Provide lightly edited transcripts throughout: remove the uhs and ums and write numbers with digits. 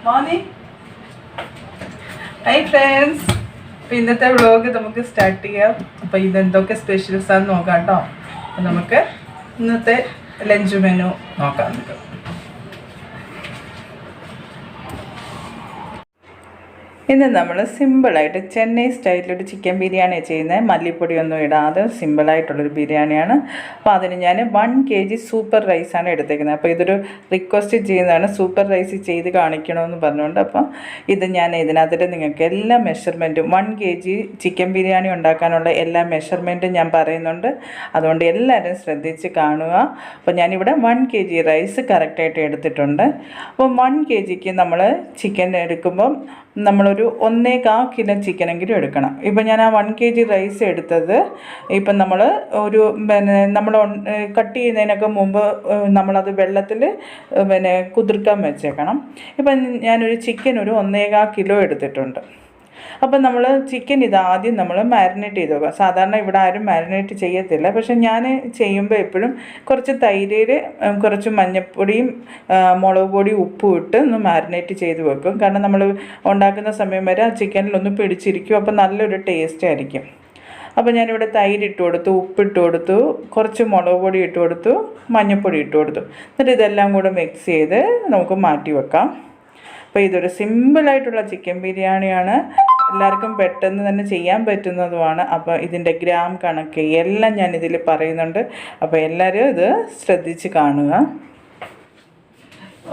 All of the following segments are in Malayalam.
Morning. Hi friends. അപ്പോൾ ഇന്നത്തെ വ്ളോഗ് നമുക്ക് സ്റ്റാർട്ട് ചെയ്യാം. അപ്പോൾ ഇതെന്തൊക്കെ സ്പെഷ്യൽസ് ആണെന്ന് നോക്കാം കേട്ടോ. അപ്പോൾ നമുക്ക് ഇന്നത്തെ ലഞ്ച് മെനു നോക്കാം നമുക്ക്. ഇന്ന് നമ്മൾ സിമ്പിളായിട്ട് ചെന്നൈ സ്റ്റൈലിലൊരു ചിക്കൻ ബിരിയാണി ചെയ്യുന്നത്. മല്ലിപ്പൊടിയൊന്നും ഇടാതെ സിമ്പിളായിട്ടുള്ളൊരു ബിരിയാണിയാണ്. അപ്പോൾ അതിന് ഞാൻ 1 kg സൂപ്പർ റൈസാണ് എടുത്തേക്കുന്നത്. അപ്പോൾ ഇതൊരു റിക്വസ്റ്റ് ചെയ്യുന്നതാണ്, സൂപ്പർ റൈസ് ചെയ്ത് കാണിക്കണമെന്ന് പറഞ്ഞുകൊണ്ട്. അപ്പോൾ ഇത് ഞാൻ ഇതിനകത്തിട്ട് നിങ്ങൾക്ക് എല്ലാ മെഷർമെൻറ്റും 1 kg ചിക്കൻ ബിരിയാണി ഉണ്ടാക്കാനുള്ള എല്ലാ മെഷർമെൻറ്റും ഞാൻ പറയുന്നുണ്ട്. അതുകൊണ്ട് എല്ലാവരും ശ്രദ്ധിച്ച് കാണുക. അപ്പോൾ ഞാനിവിടെ 1 kg റൈസ് കറക്റ്റായിട്ട് എടുത്തിട്ടുണ്ട്. അപ്പോൾ 1 kgക്ക് നമ്മൾ ചിക്കൻ എടുക്കുമ്പം നമ്മളൊരു 1.25 കിലോ ചിക്കനെങ്കിലും എടുക്കണം. ഇപ്പം ഞാൻ ആ 1 kg റൈസ് എടുത്തത് ഇപ്പം നമ്മൾ ഒരു നമ്മൾ കട്ട് ചെയ്യുന്നതിനൊക്കെ മുമ്പ് നമ്മളത് വെള്ളത്തിൽ കുതിർക്കാൻ വെച്ചേക്കണം. ഇപ്പം ഞാനൊരു ചിക്കൻ ഒരു 1.25 കിലോ എടുത്തിട്ടുണ്ട്. അപ്പം നമ്മൾ ചിക്കൻ ഇതാദ്യം നമ്മൾ മാരിനേറ്റ് ചെയ്ത് വെക്കുക. സാധാരണ ഇവിടെ ആരും മാരിനേറ്റ് ചെയ്യത്തില്ല, പക്ഷെ ഞാൻ ചെയ്യുമ്പോൾ എപ്പോഴും കുറച്ച് തൈരിൽ കുറച്ച് മഞ്ഞൾപ്പൊടിയും മുളക് പൊടിയും ഉപ്പും ഇട്ട് ഒന്ന് മാരിനേറ്റ് ചെയ്ത് വെക്കും. കാരണം നമ്മൾ ഉണ്ടാക്കുന്ന സമയം വരെ ആ ചിക്കനിലൊന്ന് പിടിച്ചിരിക്കും. അപ്പോൾ നല്ലൊരു ടേസ്റ്റ് ആയിരിക്കും. അപ്പോൾ ഞാനിവിടെ തൈര് ഇട്ട് കൊടുത്തു, ഉപ്പിട്ട് കൊടുത്തു, കുറച്ച് മുളക് പൊടി ഇട്ട് കൊടുത്തു, മഞ്ഞൾപ്പൊടി ഇട്ട് കൊടുത്തു. എന്നിട്ട് ഇതെല്ലാം കൂടെ മിക്സ് ചെയ്ത് നമുക്ക് മാറ്റി വെക്കാം. അപ്പോൾ ഇതൊരു സിമ്പിളായിട്ടുള്ള ചിക്കൻ ബിരിയാണിയാണ്. എല്ലാവർക്കും പെട്ടെന്ന് തന്നെ ചെയ്യാൻ പറ്റുന്നതുമാണ്. അപ്പോൾ ഇതിൻ്റെ ഗ്രാം കണക്ക് എല്ലാം ഞാനിതിൽ പറയുന്നുണ്ട്. അപ്പോൾ എല്ലാവരും ഇത് ശ്രദ്ധിച്ച് കാണുക.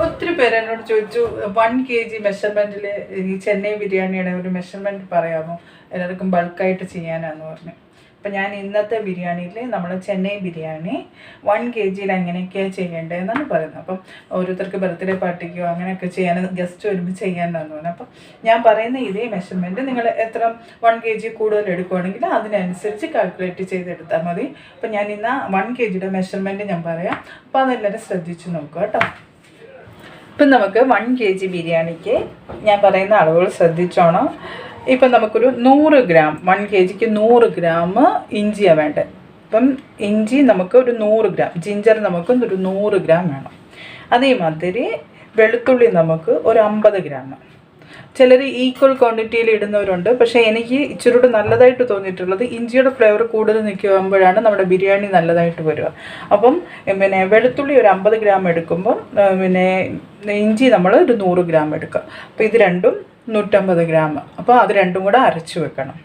ഒത്തിരി പേര് എന്നോട് ചോദിച്ചു 1 kg മെഷർമെൻറ്റിൽ ഈ ചെന്നൈ ബിരിയാണിയുടെ ഒരു മെഷർമെൻറ്റ് പറയാമോ, എല്ലാവർക്കും ബൾക്കായിട്ട് ചെയ്യാനാന്ന് പറഞ്ഞു. അപ്പം ഞാൻ ഇന്നത്തെ ബിരിയാണിയിൽ നമ്മൾ ചെന്നൈ ബിരിയാണി 1 kg എങ്ങനെയൊക്കെയാണ് ചെയ്യേണ്ടതെന്നാണ് പറയുന്നത്. അപ്പം ഓരോരുത്തർക്ക് ബർത്ത്ഡേ പാർട്ടിക്കോ അങ്ങനെയൊക്കെ ചെയ്യാൻ, ഗസ്റ്റ് വരുമ്പോൾ ചെയ്യാനാന്ന് പറഞ്ഞു. അപ്പം ഞാൻ പറയുന്ന ഇതേ മെഷർമെൻറ്റ് നിങ്ങൾ എത്ര 1 kg കൂടുതൽ എടുക്കുകയാണെങ്കിൽ അതിനനുസരിച്ച് കാൽക്കുലേറ്റ് ചെയ്തെടുത്താൽ മതി. അപ്പം ഞാൻ ഇന്ന് 1 kgയുടെ മെഷർമെൻറ്റ് ഞാൻ പറയാം. അപ്പോൾ അതെല്ലാവരും ശ്രദ്ധിച്ച് നോക്കുക കേട്ടോ. ഇപ്പം നമുക്ക് 1 kg ബിരിയാണിക്ക് ഞാൻ പറയുന്ന അളവുകൾ ശ്രദ്ധിച്ചോണം. ഇപ്പം നമുക്കൊരു 100 ഗ്രാം 1 kgക്ക് 100 ഗ്രാം ഇഞ്ചിയാണ് വേണ്ടത്. ഇപ്പം ഇഞ്ചി നമുക്ക് ഒരു 100 ഗ്രാം, ജിഞ്ചർ നമുക്ക് ഒരു 100 ഗ്രാം വേണം. അതേമാതിരി വെളുത്തുള്ളി നമുക്ക് ഒരു 50 ഗ്രാം. ചിലർ ഈക്വൽ ക്വാണ്ടിറ്റിയിൽ ഇടുന്നവരുണ്ട്, പക്ഷേ എനിക്ക് ഇച്ചിരി കൂടെ നല്ലതായിട്ട് തോന്നിയിട്ടുള്ളത് ഇഞ്ചിയുടെ ഫ്ലേവർ കൂടുതൽ നിൽക്കുമ്പോഴാണ് നമ്മുടെ ബിരിയാണി നല്ലതായിട്ട് വരിക. അപ്പം വെളുത്തുള്ളി ഒരു 50 ഗ്രാം എടുക്കുമ്പം ഇഞ്ചി നമ്മൾ ഒരു 100 ഗ്രാം എടുക്കുക. അപ്പോൾ ഇത് രണ്ടും 150 ഗ്രാം. അപ്പോൾ അത് രണ്ടും കൂടെ അരച്ച് വെക്കണം.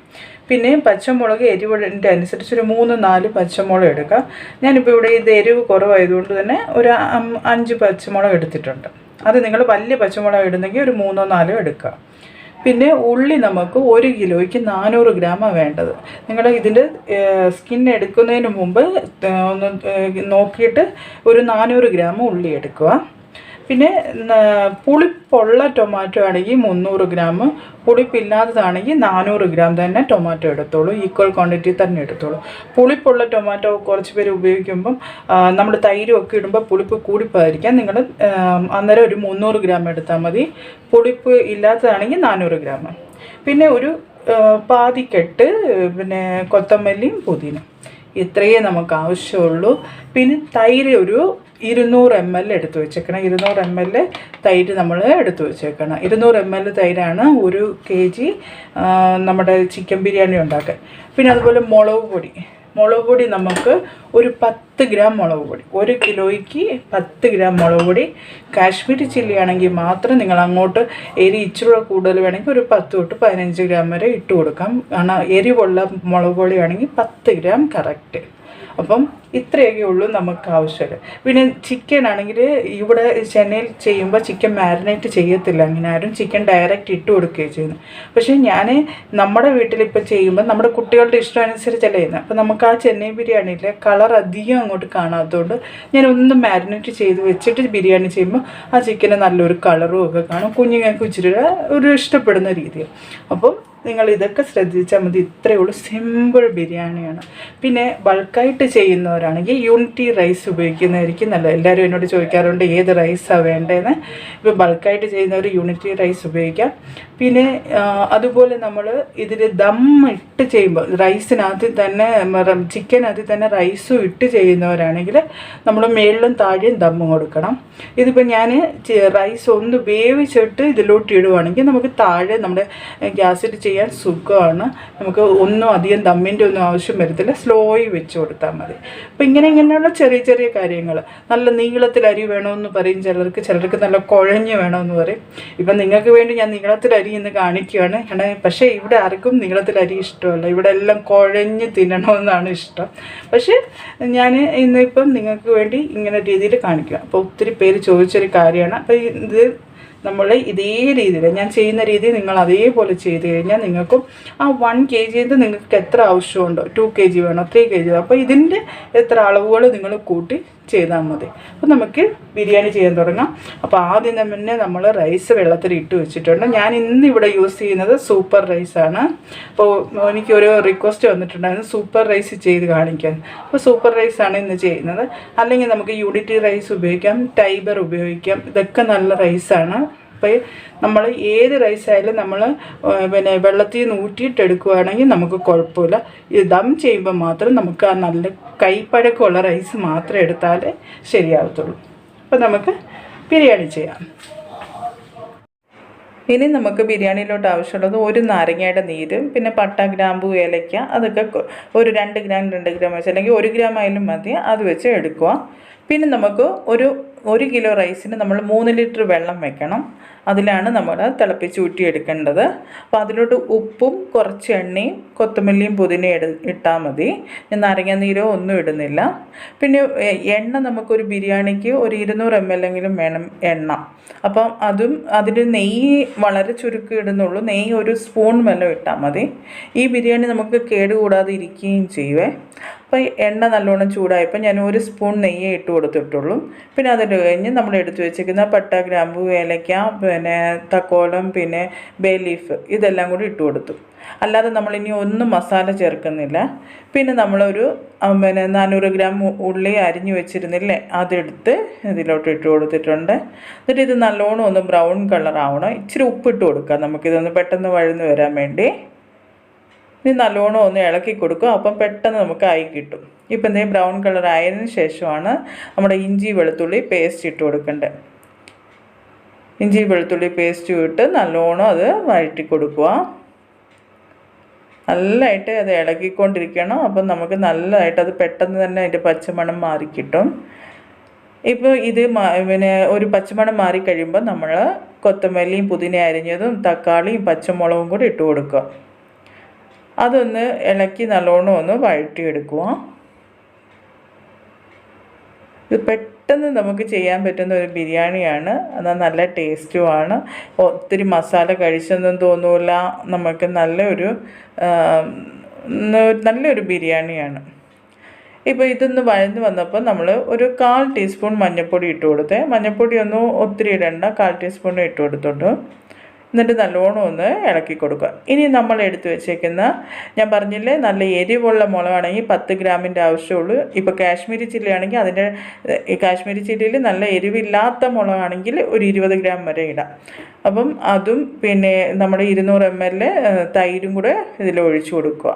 പിന്നെ പച്ചമുളക് എരിവിൻ്റെ അനുസരിച്ച് ഒരു 3-4 പച്ചമുളക് എടുക്കുക. ഞാനിപ്പോൾ ഇവിടെ ഇത് എരിവ് കുറവായതുകൊണ്ട് തന്നെ ഒരു 5 പച്ചമുളക് എടുത്തിട്ടുണ്ട്. അത് നിങ്ങൾ വലിയ പച്ചമുളക് ഇടുന്നെങ്കിൽ ഒരു 3-4 എടുക്കുക. പിന്നെ ഉള്ളി നമുക്ക് 1 കിലോയ്ക്ക് 400 ഗ്രാമാണ് വേണ്ടത്. നിങ്ങൾ ഇതിൻ്റെ സ്കിൻ എടുക്കുന്നതിന് മുമ്പ് ഒന്ന് നോക്കിയിട്ട് ഒരു 400 ഗ്രാം ഉള്ളി എടുക്കുക. പിന്നെ പുളിപ്പുള്ള ടൊമാറ്റോ ആണെങ്കിൽ 300 ഗ്രാം, പുളിപ്പില്ലാത്തതാണെങ്കിൽ 400 ഗ്രാം തന്നെ ടൊമാറ്റോ എടുത്തോളൂ. ഈക്വൽ ക്വാണ്ടിറ്റി തന്നെ എടുത്തോളൂ. പുളിപ്പുള്ള ടൊമാറ്റോ കുറച്ച് പേര് ഉപയോഗിക്കുമ്പം നമ്മൾ തൈരും ഒക്കെ ഇടുമ്പോൾ പുളിപ്പ് കൂടിപ്പോയിരിക്കാം. നിങ്ങൾ അന്നേരം ഒരു 300 ഗ്രാം എടുത്താൽ മതി. പുളിപ്പ് ഇല്ലാത്തതാണെങ്കിൽ 400 ഗ്രാം. പിന്നെ ഒരു പാതിക്കെട്ട് കൊത്തമല്ലിയും പുതിന, ഇത്രയേ നമുക്ക് ആവശ്യമുള്ളൂ. പിന്നെ തൈര് ഒരു 200 ml എടുത്ത് വെച്ചേക്കണം. 200 ml തൈര് നമ്മൾ എടുത്ത് വെച്ചേക്കണം. 200 ml തൈരാണ് 1 kg നമ്മുടെ ചിക്കൻ ബിരിയാണി ഉണ്ടാക്കാൻ. പിന്നെ അതുപോലെ മുളക് പൊടി നമുക്ക് ഒരു 10 ഗ്രാം മുളക് പൊടി, 1 കിലോയ്ക്ക് 10 ഗ്രാം മുളക് പൊടി. കാശ്മീരി ചില്ലി ആണെങ്കിൽ മാത്രം നിങ്ങൾ അങ്ങോട്ട് എരി ഇച്ചിരി കൂടുതൽ വേണമെങ്കിൽ ഒരു 10 തൊട്ട് 15 ഗ്രാം വരെ ഇട്ട് കൊടുക്കാം. കാരണം എരിവുള്ള മുളക് പൊടി ആണെങ്കിൽ 10 ഗ്രാം കറക്റ്റ്. അപ്പം ഇത്രയൊക്കെ ഉള്ളൂ നമുക്ക് ആവശ്യം. പിന്നെ ചിക്കൻ ആണെങ്കിൽ ഇവിടെ ചെന്നൈയിൽ ചെയ്യുമ്പോൾ ചിക്കൻ മാരിനേറ്റ് ചെയ്യത്തില്ല. അങ്ങനെ ആരും ചിക്കൻ ഡയറക്റ്റ് ഇട്ട് കൊടുക്കുകയാണ് ചെയ്യുന്നത്. പക്ഷേ ഞാൻ നമ്മുടെ വീട്ടിലിപ്പോൾ ചെയ്യുമ്പോൾ നമ്മുടെ കുട്ടികളുടെ ഇഷ്ടം അനുസരിച്ചല്ല ചെയ്യുന്നത്. അപ്പോൾ നമുക്ക് ആ ചെന്നൈ ബിരിയാണിയിലെ കളർ അധികം അങ്ങോട്ട് കാണാത്തതുകൊണ്ട് ഞാൻ ഒന്ന് മാരിനേറ്റ് ചെയ്ത് വെച്ചിട്ട് ബിരിയാണി ചെയ്യുമ്പോൾ ആ ചിക്കന് നല്ലൊരു കളറും ഒക്കെ കാണും. കുഞ്ഞുങ്ങൾക്ക് ഇച്ചിരി ഒരു ഇഷ്ടപ്പെടുന്ന രീതിയിൽ. അപ്പം നിങ്ങൾ ഇതൊക്കെ ശ്രദ്ധിച്ചാൽ മതി. ഇത്രയേ ഉള്ളൂ, സിമ്പിൾ ബിരിയാണിയാണ്. പിന്നെ ബൾക്കായിട്ട് ചെയ്യുന്നവർ ചെയ്യുന്നവരാണെങ്കിൽ യൂണിറ്റി റൈസ് ഉപയോഗിക്കുന്നതായിരിക്കും നല്ലത്. എല്ലാവരും എന്നോട് ചോദിക്കാറുണ്ട് ഏത് റൈസാണ് വേണ്ടതെന്ന്. ഇപ്പോൾ ബൾക്കായിട്ട് ചെയ്യുന്നവർ യൂണിറ്റി റൈസ് ഉപയോഗിക്കാം. പിന്നെ അതുപോലെ നമ്മൾ ഇതിൽ ദം ഇട്ട് ചെയ്യുമ്പോൾ റൈസിനകത്ത് തന്നെ ചിക്കനകത്ത് തന്നെ റൈസും ഇട്ട് ചെയ്യുന്നവരാണെങ്കിൽ നമ്മൾ മേളിലും താഴെയും ദമ്മ് കൊടുക്കണം. ഇതിപ്പോൾ ഞാൻ റൈസ് ഒന്ന് വേവിച്ചിട്ട് ഇതിലോട്ട് ഇടുവാണെങ്കിൽ നമുക്ക് താഴെ നമ്മുടെ ഗ്യാസിൽ ചെയ്യാൻ സുഖമാണ്. നമുക്ക് ഒന്നും അധികം ദമ്മിൻ്റെ ഒന്നും ആവശ്യം വരത്തില്ല. സ്ലോയിൽ വെച്ച് കൊടുത്താൽ മതി. അപ്പോൾ ഇങ്ങനെയുള്ള ചെറിയ ചെറിയ കാര്യങ്ങൾ. നല്ല നീളത്തിൽ അരി വേണമെന്ന് പറയും ചിലർക്ക് നല്ല കുഴഞ്ഞ് വേണമെന്ന് പറയും. ഇപ്പം നിങ്ങൾക്ക് വേണ്ടി ഞാൻ നീളത്തിൽ അരി ഇന്ന് കാണിക്കുകയാണ്. പക്ഷേ ഇവിടെ ആർക്കും നീളത്തിൽ അരി ഇഷ്ടമല്ല. ഇവിടെ എല്ലാം കുഴഞ്ഞ് തിന്നണമെന്നാണ് ഇഷ്ടം. പക്ഷേ ഞാൻ ഇന്നിപ്പം നിങ്ങൾക്ക് വേണ്ടി ഇങ്ങനെ രീതിയിൽ കാണിക്കുക. അപ്പോൾ ഒത്തിരി പേര് ചോദിച്ചൊരു കാര്യമാണ്. അപ്പോൾ ഇത് നമ്മൾ ഇതേ രീതിയിൽ ഞാൻ ചെയ്യുന്ന രീതി നിങ്ങൾ അതേപോലെ ചെയ്ത് കഴിഞ്ഞാൽ നിങ്ങൾക്കും ആ 1 kg നിങ്ങൾക്ക് എത്ര ആവശ്യമുണ്ടോ, 2 kg വേണോ, 3 kg വേണോ, അപ്പോൾ ഇതിൻ്റെ എത്ര അളവുകൾ നിങ്ങൾ കൂട്ടി ചെയ്താൽ മതി. അപ്പോൾ നമുക്ക് ബിരിയാണി ചെയ്യാൻ തുടങ്ങാം. അപ്പോൾ ആദ്യം തന്നെ നമ്മൾ റൈസ് വെള്ളത്തിൽ ഇട്ട് വെച്ചിട്ടുണ്ട്. ഞാൻ ഇന്നിവിടെ യൂസ് ചെയ്യുന്നത് സൂപ്പർ റൈസാണ്. അപ്പോൾ എനിക്കൊരു റിക്വസ്റ്റ് വന്നിട്ടുണ്ടായിരുന്നു സൂപ്പർ റൈസ് ചെയ്ത് കാണിക്കാൻ. അപ്പോൾ സൂപ്പർ റൈസാണ് ഇന്ന് ചെയ്യുന്നത്. അല്ലെങ്കിൽ നമുക്ക് യൂണിറ്റി റൈസ് ഉപയോഗിക്കാം, ടൈബർ ഉപയോഗിക്കാം. ഇതൊക്കെ നല്ല റൈസാണ്. അപ്പോൾ നമ്മൾ ഏത് റൈസായാലും നമ്മൾ പിന്നെ വെള്ളത്തിൽ നിന്ന് ഊറ്റിയിട്ടെടുക്കുകയാണെങ്കിൽ നമുക്ക് കുഴപ്പമില്ല. ഇത് ദം ചെയ്യുമ്പോൾ മാത്രം നമുക്ക് ആ നല്ല കൈപ്പഴക്കമുള്ള റൈസ് മാത്രം എടുത്താലേ ശരിയാവത്തുള്ളൂ. അപ്പോൾ നമുക്ക് ബിരിയാണി ചെയ്യാം. ഇനി നമുക്ക് ബിരിയാണിയിലോട്ട് ആവശ്യമുള്ളത് ഒരു നാരങ്ങയുടെ നീരും പിന്നെ പട്ട, ഗ്രാമ്പു, ഏലയ്ക്ക അതൊക്കെ ഒരു 2 ഗ്രാം വെച്ച് അല്ലെങ്കിൽ 1 ഗ്രാം ആയാലും മതി, അത് വെച്ച് എടുക്കുക. പിന്നെ നമുക്ക് 1 കിലോ റൈസിന് നമ്മൾ 3 ലിറ്റർ വെള്ളം വെക്കണം. അതിലാണ് നമ്മൾ തിളപ്പിച്ച് ഊറ്റിയെടുക്കേണ്ടത്. അപ്പോൾ അതിലോട്ട് ഉപ്പും കുറച്ച് എണ്ണയും കൊത്തമല്ലിയും പുതിനയും ഇട്ടാൽ മതി. നാരങ്ങ നീരോ ഒന്നും ഇടുന്നില്ല. പിന്നെ എണ്ണ നമുക്കൊരു ബിരിയാണിക്ക് ഒരു 200 ml എങ്കിലും വേണം എണ്ണ. അപ്പം അതിൽ നെയ്യ് വളരെ ചുരുക്കം ഇടുന്നുള്ളൂ. നെയ്യ് 1 സ്പൂൺ വല്ലതും ഇട്ടാൽ മതി. ഈ ബിരിയാണി നമുക്ക് കേടുകൂടാതെ ഇരിക്കുകയും ചെയ്യുവേ. അപ്പോൾ എണ്ണ നല്ലോണം ചൂടായപ്പോൾ ഞാൻ 1 സ്പൂൺ നെയ്യേ ഇട്ട് കൊടുത്തിട്ടുള്ളൂ. പിന്നെ അതിൽ കഴിഞ്ഞ് നമ്മൾ എടുത്തു വെച്ചിരിക്കുന്ന പട്ട, ഗ്രാമ്പു, ഏലയ്ക്ക, പിന്നെ തക്കോലം, പിന്നെ ബേ ലീഫ് ഇതെല്ലാം കൂടി ഇട്ട് കൊടുത്തു. അല്ലാതെ നമ്മളിനി ഒന്നും മസാല ചേർക്കുന്നില്ല. പിന്നെ നമ്മളൊരു 400 ഗ്രാം ഉള്ളി അരിഞ്ഞു വെച്ചിരുന്നില്ലേ, അതെടുത്ത് ഇതിലോട്ട് ഇട്ട് കൊടുത്തിട്ടുണ്ട്. എന്നിട്ട് ഇത് നല്ലോണം ഒന്ന് ബ്രൗൺ കളർ ആവണം. ഇച്ചിരി ഉപ്പിട്ട് കൊടുക്കുക നമുക്കിതൊന്ന് പെട്ടെന്ന് വഴന്ന് വരാൻ വേണ്ടി. ഇനി നല്ലോണം ഒന്ന് ഇളക്കി കൊടുക്കുക. അപ്പം പെട്ടെന്ന് നമുക്ക് ആയി കിട്ടും. ഇപ്പം എന്തെങ്കിലും ബ്രൗൺ കളർ ആയതിനു ശേഷമാണ് നമ്മുടെ ഇഞ്ചി വെളുത്തുള്ളി പേസ്റ്റ് ഇട്ട് കൊടുക്കേണ്ടത്. ഇഞ്ചി വെളുത്തുള്ളി പേസ്റ്റ് ഇട്ട് നല്ലോണം അത് വഴറ്റി കൊടുക്കുക. നല്ലതായിട്ട് അത് ഇളക്കിക്കൊണ്ടിരിക്കണം. അപ്പം നമുക്ക് നല്ലതായിട്ട് അത് പെട്ടെന്ന് തന്നെ അതിൻ്റെ പച്ചമണം മാറിക്കിട്ടും. ഇപ്പോൾ ഇത് പിന്നെ ഒരു പച്ചമണം മാറിക്കഴിയുമ്പോൾ നമ്മൾ കൊത്തമല്ലിയും പുതിന അരിഞ്ഞതും തക്കാളിയും പച്ചമുളകും കൂടി ഇട്ട് കൊടുക്കുക. അതൊന്ന് ഇളക്കി നല്ലോണം ഒന്ന് വഴറ്റിയെടുക്കുക. ഇത് പെട്ടെന്ന് നമുക്ക് ചെയ്യാൻ പറ്റുന്ന ഒരു ബിരിയാണിയാണ്. എന്നാൽ നല്ല ടേസ്റ്റുമാണ്. ഒത്തിരി മസാല കഴിച്ചൊന്നും തോന്നില്ല. നമുക്ക് നല്ലൊരു ബിരിയാണിയാണ്. ഇപ്പോൾ ഇതൊന്ന് വഴന്ന് വന്നപ്പോൾ നമ്മൾ ഒരു 1/4 ടീസ്പൂൺ മഞ്ഞൾപ്പൊടി ഇട്ട് കൊടുത്തേ. മഞ്ഞൾപ്പൊടി ഒന്നും ഒത്തിരി ഇടണ്ട, 1/4 ടീസ്പൂൺ ഇട്ട് കൊടുത്തോണ്ട്. എന്നിട്ട് നല്ലോണം ഒന്ന് ഇളക്കി കൊടുക്കുക. ഇനി നമ്മൾ എടുത്തു വെച്ചേക്കുന്ന ഞാൻ പറഞ്ഞില്ലേ നല്ല എരിവുള്ള മുളകാണെങ്കിൽ 10 ഗ്രാമിൻ്റെ ആവശ്യമുള്ളൂ. ഇപ്പോൾ കാശ്മീരി ചില്ലി ആണെങ്കിൽ അതിൻ്റെ കാശ്മീരി ചില്ലിയിൽ നല്ല എരിവില്ലാത്ത മുളകാണെങ്കിൽ ഒരു 20 ഗ്രാം വരെ ഇടാം. അപ്പം അതും പിന്നെ നമ്മുടെ 200 ml തൈരും കൂടെ ഇതിൽ ഒഴിച്ചു കൊടുക്കുക.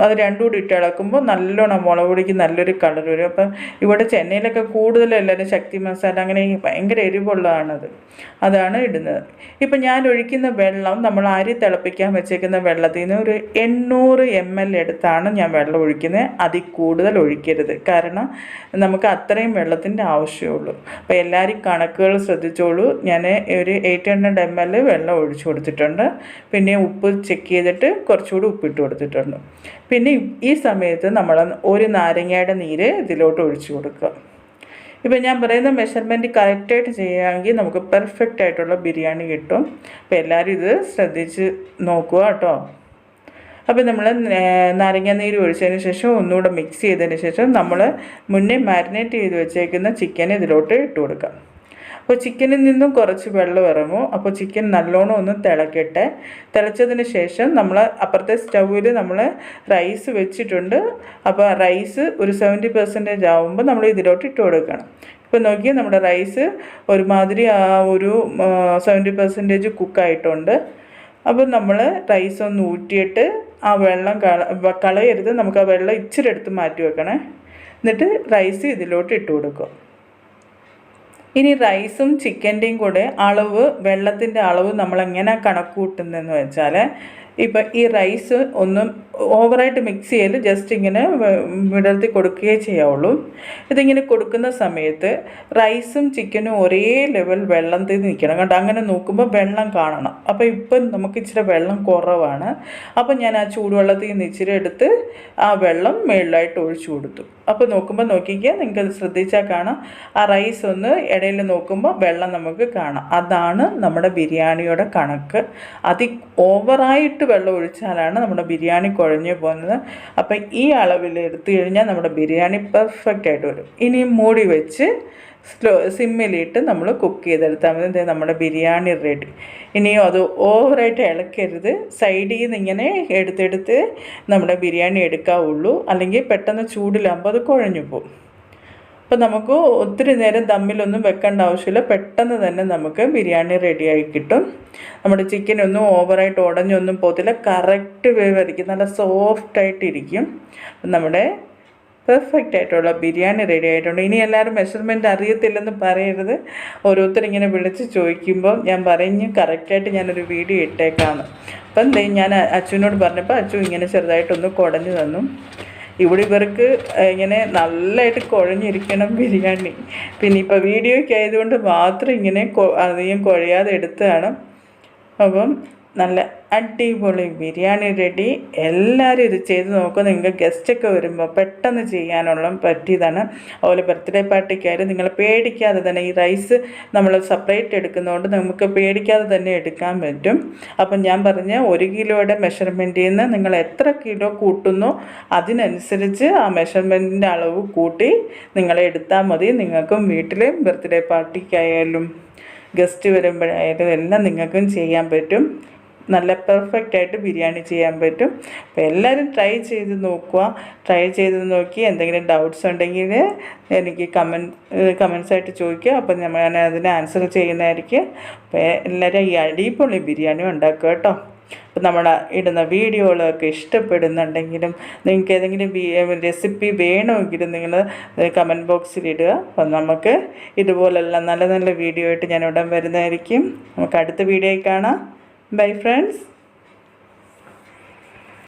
അത് രണ്ടും കൂടി ഇട്ട് ഇളക്കുമ്പോൾ നല്ലോണം മുളക് പൊടിക്ക് നല്ലൊരു കളർ വരും. അപ്പം ഇവിടെ ചെന്നൈയിലൊക്കെ കൂടുതലും എല്ലാവരും ശക്തി മസാല അങ്ങനെ ഭയങ്കര എരിവുള്ളതാണത്, അതാണ് ഇടുന്നത്. ഇപ്പം ഞാൻ ഒഴിക്കുന്ന വെള്ളം നമ്മൾ അരി തിളപ്പിക്കാൻ വെച്ചേക്കുന്ന വെള്ളത്തിൽ നിന്ന് ഒരു 800 ml എടുത്താണ് ഞാൻ വെള്ളം ഒഴിക്കുന്നത്. അതിൽ കൂടുതൽ ഒഴിക്കരുത്, കാരണം നമുക്ക് അത്രയും വെള്ളത്തിൻ്റെ ആവശ്യമുള്ളൂ. അപ്പോൾ എല്ലാവരും കണക്കുകൾ ശ്രദ്ധിച്ചോളൂ. ഞാൻ ഒരു 800 ml വെള്ളം ഒഴിച്ചു കൊടുത്തിട്ടുണ്ട്. പിന്നെ ഉപ്പ് ചെക്ക് ചെയ്തിട്ട് കുറച്ചുകൂടി ഉപ്പിട്ട് കൊടുത്തിട്ടുണ്ട്. പിന്നെ ഈ സമയത്ത് നമ്മൾ ഒരു നാരങ്ങയുടെ നീര് ഇതിലോട്ട് ഒഴിച്ചു കൊടുക്കുക. ഇപ്പം ഞാൻ പറയുന്ന മെഷർമെൻറ്റ് കറക്റ്റായിട്ട് ചെയ്യുകയാണെങ്കിൽ നമുക്ക് പെർഫെക്റ്റ് ആയിട്ടുള്ള ബിരിയാണി കിട്ടും. അപ്പോൾ എല്ലാവരും ഇത് ശ്രദ്ധിച്ച് നോക്കുക കേട്ടോ. അപ്പോൾ നമ്മൾ നാരങ്ങ നീര് ഒഴിച്ചതിന് ശേഷം ഒന്നുകൂടെ മിക്സ് ചെയ്തതിന് ശേഷം നമ്മൾ മുന്നേ മാരിനേറ്റ് ചെയ്ത് വെച്ചേക്കുന്ന ചിക്കൻ ഇതിലോട്ട് ഇട്ട് കൊടുക്കാം. അപ്പോൾ ചിക്കനിൽ നിന്നും കുറച്ച് വെള്ളം ഇറങ്ങും. അപ്പോൾ ചിക്കൻ നല്ലോണം ഒന്ന് തിളക്കട്ടെ. തിളച്ചതിന് ശേഷം നമ്മൾ അപ്പുറത്തെ സ്റ്റൗവിൽ നമ്മൾ റൈസ് വെച്ചിട്ടുണ്ട്. അപ്പോൾ റൈസ് ഒരു 70% ആകുമ്പോൾ നമ്മൾ ഇതിലോട്ട് ഇട്ട് കൊടുക്കണം. ഇപ്പോൾ നോക്കിയാൽ നമ്മുടെ റൈസ് ഒരുമാതിരി ഒരു 70% കുക്കായിട്ടുണ്ട്. അപ്പോൾ നമ്മൾ റൈസ് ഒന്ന് ഊറ്റിയിട്ട് ആ വെള്ളം കളയരുത്. നമുക്ക് ആ വെള്ളം ഇച്ചിരി എടുത്ത് മാറ്റി വെക്കണേ. എന്നിട്ട് റൈസ് ഇതിലോട്ട് ഇട്ട് കൊടുക്കും. ഇനി റൈസും ചിക്കൻ്റെയും കൂടെ വെള്ളത്തിൻ്റെ അളവ് നമ്മളെങ്ങനെ കണക്ക് കൂട്ടുന്നതെന്ന് വെച്ചാൽ, ഇപ്പം ഈ റൈസ് ഒന്നും ഓവറായിട്ട് മിക്സ് ചെയ്യൽ, ജസ്റ്റ് ഇങ്ങനെ വിടർത്തി കൊടുക്കുകയേ ചെയ്യാവുള്ളൂ. ഇതിങ്ങനെ കൊടുക്കുന്ന സമയത്ത് റൈസും ചിക്കനും ഒരേ ലെവൽ വെള്ളത്തിൽ നിൽക്കണം കേട്ടോ. അങ്ങനെ നോക്കുമ്പോൾ വെള്ളം കാണണം. അപ്പോൾ ഇപ്പം നമുക്ക് ഇച്ചിരി വെള്ളം കുറവാണ്. അപ്പം ഞാൻ ആ ചൂടുവെള്ളത്തിൽ നിന്ന് ഇച്ചിരി എടുത്ത് ആ വെള്ളം മുകളിലായിട്ട് ഒഴിച്ചു കൊടുത്തു. അപ്പോൾ നോക്കിക്കുക, നിങ്ങൾക്കത് ശ്രദ്ധിച്ചാൽ കാണാം. ആ റൈസ് ഒന്ന് ഇടയിൽ നോക്കുമ്പോൾ വെള്ളം നമുക്ക് കാണാം. അതാണ് നമ്മുടെ ബിരിയാണിയുടെ കണക്ക്. ഓവറായിട്ട് വെള്ളം ഒഴിച്ചാലാണ് നമ്മുടെ ബിരിയാണി കുഴഞ്ഞു പോകുന്നത്. അപ്പം ഈ അളവിൽ എടുത്തു കഴിഞ്ഞാൽ നമ്മുടെ ബിരിയാണി പെർഫെക്റ്റ് ആയിട്ട് വരും. ഇനി മൂടി വെച്ച് സിമ്മിലിട്ട് നമ്മൾ കുക്ക് ചെയ്തെടുത്താൽ മതി. നമ്മുടെ ബിരിയാണി റെഡി. ഇനിയും അത് ഓവറായിട്ട് ഇളക്കരുത്. സൈഡിൽ നിന്ന് ഇങ്ങനെ എടുത്തെടുത്ത് നമ്മുടെ ബിരിയാണി എടുക്കാവുള്ളൂ. അല്ലെങ്കിൽ പെട്ടെന്ന് ചൂടിലാകുമ്പോൾ അത് കുഴഞ്ഞു പോകും. അപ്പോൾ നമുക്ക് ഒത്തിരി നേരം ദമ്മിലൊന്നും വെക്കേണ്ട ആവശ്യമില്ല. പെട്ടെന്ന് തന്നെ നമുക്ക് ബിരിയാണി റെഡിയായി കിട്ടും. നമ്മുടെ ചിക്കനൊന്നും ഓവറായിട്ട് ഉടഞ്ഞൊന്നും പോകത്തില്ല. കറക്റ്റ് വേവായിരിക്കും, നല്ല സോഫ്റ്റായിട്ടിരിക്കും. നമ്മുടെ പെർഫെക്റ്റ് ആയിട്ടുള്ള ബിരിയാണി റെഡി ആയിട്ടുണ്ട്. ഇനി എല്ലാവരും മെഷർമെൻറ്റ് അറിയത്തില്ലെന്ന് പറയരുത്. ഓരോരുത്തരിങ്ങനെ വിളിച്ച് ചോദിക്കുമ്പോൾ ഞാൻ പറഞ്ഞ് കറക്റ്റായിട്ട് ഞാനൊരു വീഡിയോ ഇട്ടേക്കാമെന്ന്. അപ്പം ഞാൻ അച്ചുവിനോട് പറഞ്ഞപ്പോൾ അച്ചു ഇങ്ങനെ ചെറുതായിട്ടൊന്ന് കുടഞ്ഞു തന്നു. ഇവിടെ ഇവർക്ക് ഇങ്ങനെ നല്ലതായിട്ട് കുഴഞ്ഞിരിക്കണം ബിരിയാണി. പിന്നെ ഇപ്പോൾ വീഡിയോയ്ക്ക് ആയതുകൊണ്ട് മാത്രം ഇങ്ങനെ അധികം കുഴയാതെ എടുത്തതാണ്. അപ്പം നല്ല അടിപൊളി ബിരിയാണി റെഡി. എല്ലാവരും ഇത് ചെയ്ത് നോക്കുക. നിങ്ങൾക്ക് ഗസ്റ്റൊക്കെ വരുമ്പോൾ പെട്ടെന്ന് ചെയ്യാനുള്ള പറ്റിയതാണ്. അതുപോലെ ബർത്ത്ഡേ പാർട്ടിക്കായാലും നിങ്ങൾ പേടിക്കാതെ തന്നെ, ഈ റൈസ് നമ്മൾ സെപ്പറേറ്റ് എടുക്കുന്നതുകൊണ്ട് നമുക്ക് പേടിക്കാതെ തന്നെ എടുക്കാൻ പറ്റും. അപ്പം ഞാൻ പറഞ്ഞ 1 കിലോയുടെ മെഷർമെൻറ്റിൽ നിന്ന് നിങ്ങൾ എത്ര കിലോ കൂട്ടുന്നോ അതിനനുസരിച്ച് ആ മെഷർമെൻറ്റിൻ്റെ അളവ് കൂട്ടി നിങ്ങൾ എടുത്താൽ മതി. നിങ്ങൾക്കും വീട്ടിൽ ബർത്ത്ഡേ പാർട്ടിക്കായാലും ഗസ്റ്റ് വരുമ്പോഴായാലും എല്ലാം നിങ്ങൾക്കും ചെയ്യാൻ പറ്റും. നല്ല പെർഫെക്റ്റായിട്ട് ബിരിയാണി ചെയ്യാൻ പറ്റും. അപ്പോൾ എല്ലാവരും ട്രൈ ചെയ്ത് നോക്കുക. ട്രൈ ചെയ്ത് നോക്കി എന്തെങ്കിലും ഡൗട്ട്സ് ഉണ്ടെങ്കിൽ എനിക്ക് കമൻസായിട്ട് ചോദിക്കുക. അപ്പം ഞാൻ അതിന് ആൻസർ ചെയ്യുന്നതായിരിക്കും. അപ്പോൾ എല്ലാവരും ഈ അടിപൊളി ബിരിയാണി ഉണ്ടാക്കുക കേട്ടോ. അപ്പം നമ്മൾ ഇടുന്ന വീഡിയോകളൊക്കെ ഇഷ്ടപ്പെടുന്നുണ്ടെങ്കിലും നിങ്ങൾക്ക് ഏതെങ്കിലും റെസിപ്പി വേണമെങ്കിലും നിങ്ങൾ കമൻറ്റ് ബോക്സിലിടുക. അപ്പം നമുക്ക് ഇതുപോലെയുള്ള നല്ല നല്ല വീഡിയോ ആയിട്ട് ഞാൻ ഉടൻ വരുന്നതായിരിക്കും. നമുക്ക് അടുത്ത വീഡിയോയിൽ കാണാം. Bye friends.